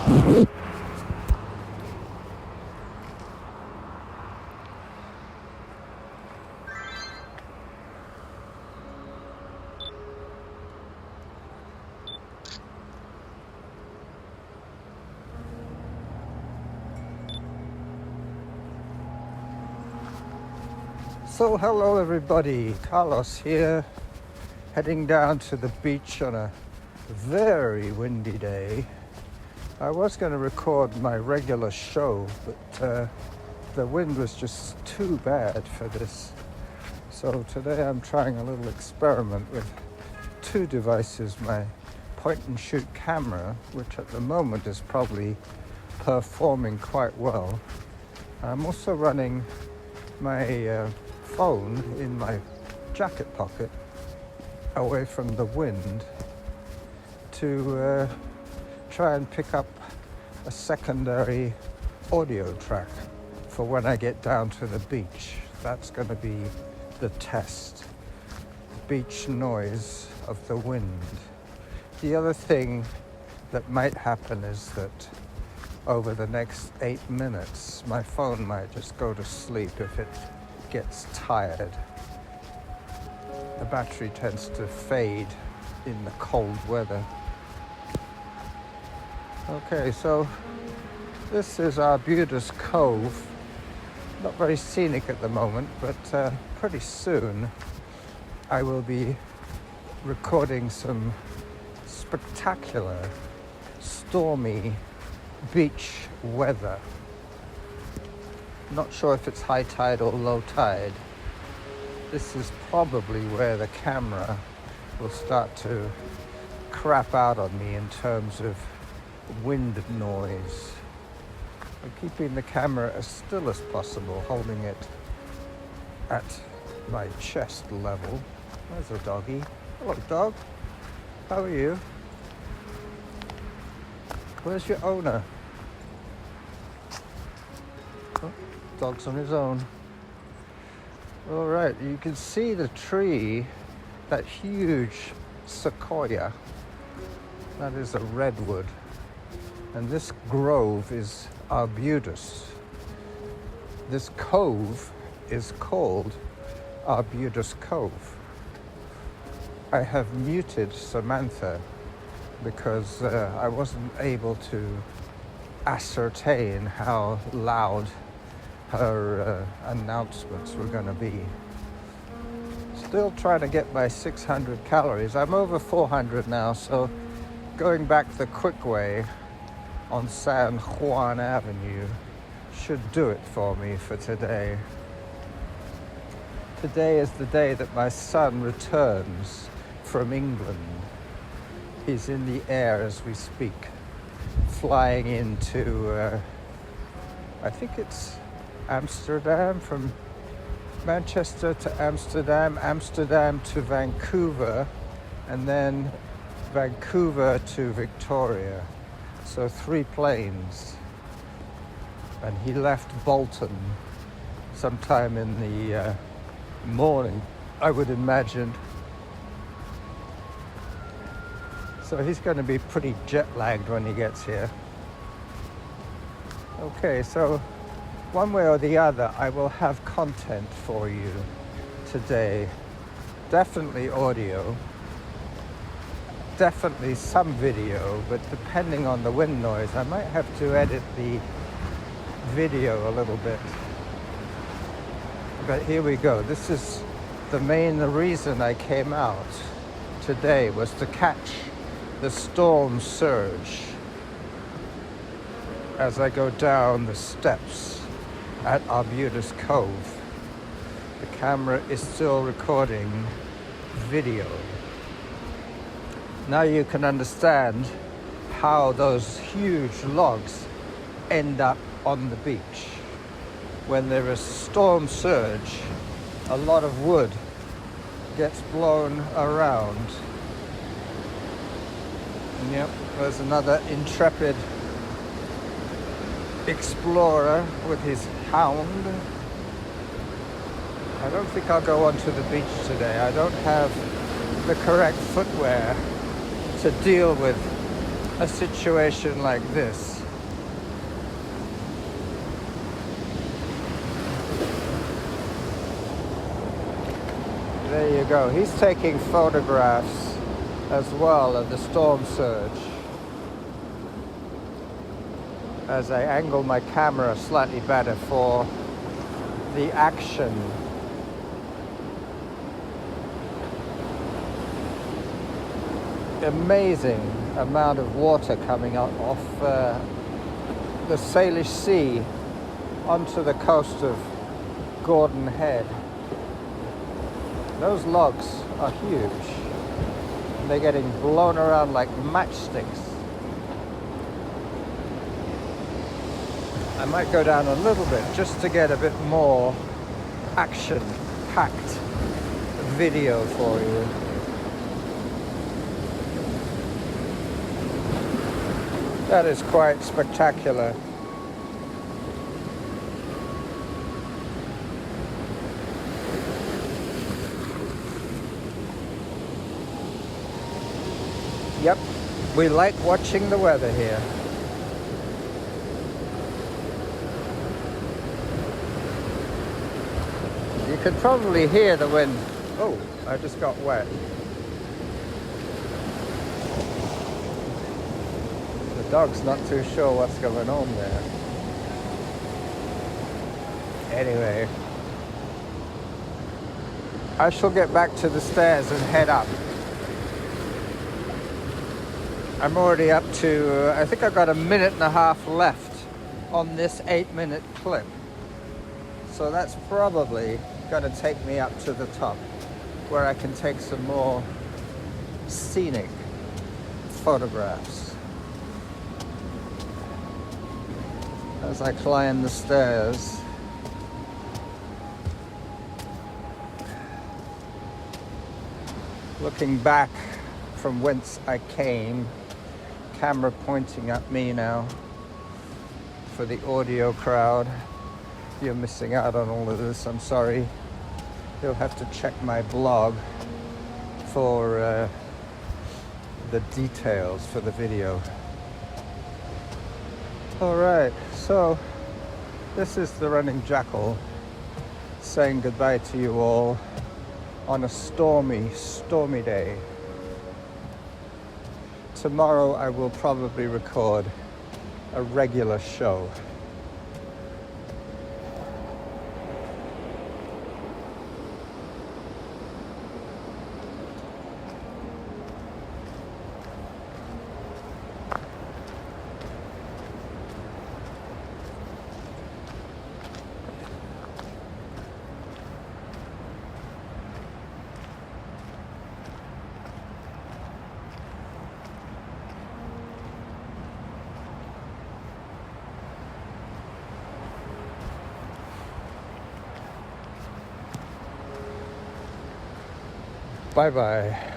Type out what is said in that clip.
So hello everybody, Carlos here, heading down to the beach on a very windy day. I was going to record my regular show, but the wind was just too bad for this. So today I'm trying a little experiment with two devices, my point and shoot camera, which at the moment is probably performing quite well. I'm also running my phone in my jacket pocket away from the wind to try and pick up a secondary audio track for when I get down to the beach. That's going to be the test. Beach noise of the wind. The other thing that might happen is that over the next 8 minutes my phone might just go to sleep if it gets tired. The battery tends to fade in the cold weather. Okay, so this is Arbutus Cove. Not very scenic at the moment, but pretty soon I will be recording some spectacular, stormy beach weather. Not sure if it's high tide or low tide. This is probably where the camera will start to crap out on me in terms of wind noise. I'm keeping the camera as still as possible, holding it at my chest level. There's a doggy. Hello, dog. How are you? Where's your owner? Oh, dog's on his own. All right, you can see the tree, that huge sequoia. That is a redwood. And this grove is Arbutus. This cove is called Arbutus Cove. I have muted Samantha because I wasn't able to ascertain how loud her announcements were going to be. Still trying to get my 600 calories. I'm over 400 now, so going back the quick way on San Juan Avenue should do it for me for today. Today is the day that my son returns from England. He's in the air as we speak, flying into, I think it's Amsterdam, from Manchester to Amsterdam, Amsterdam to Vancouver, and then Vancouver to Victoria. So 3 planes. And he left Bolton sometime in the morning, I would imagine. So he's going to be pretty jet-lagged when he gets here. Okay, so one way or the other, I will have content for you today. Definitely audio, definitely some video, but depending on the wind noise, I might have to edit the video a little bit. But here we go. This is the reason I came out today, was to catch the storm surge as I go down the steps at Arbutus Cove. The camera is still recording video. Now you can understand how those huge logs end up on the beach. When there is storm surge, a lot of wood gets blown around. Yep, there's another intrepid explorer with his hound. I don't think I'll go onto the beach today. I don't have the correct footwear to deal with a situation like this. There you go. He's taking photographs as well of the storm surge. As I angle my camera slightly better for the action. Amazing amount of water coming out off the Salish Sea onto the coast of Gordon Head. Those logs are huge. They're getting blown around like matchsticks. I might go down a little bit just to get a bit more action-packed video for you. That is quite spectacular. Yep, we like watching the weather here. You can probably hear the wind. Oh, I just got wet. The dog's not too sure what's going on there. Anyway, I shall get back to the stairs and head up. I'm already up to, I think I've got a minute and a half left on this 8-minute clip. So that's probably going to take me up to the top where I can take some more scenic photographs. As I climb the stairs, looking back from whence I came, camera pointing at me now for the audio crowd. You're missing out on all of this, I'm sorry. You'll have to check my blog for the details for the video. Alright, so this is the Running Jackal saying goodbye to you all on a stormy, stormy day. Tomorrow I will probably record a regular show. Bye-bye.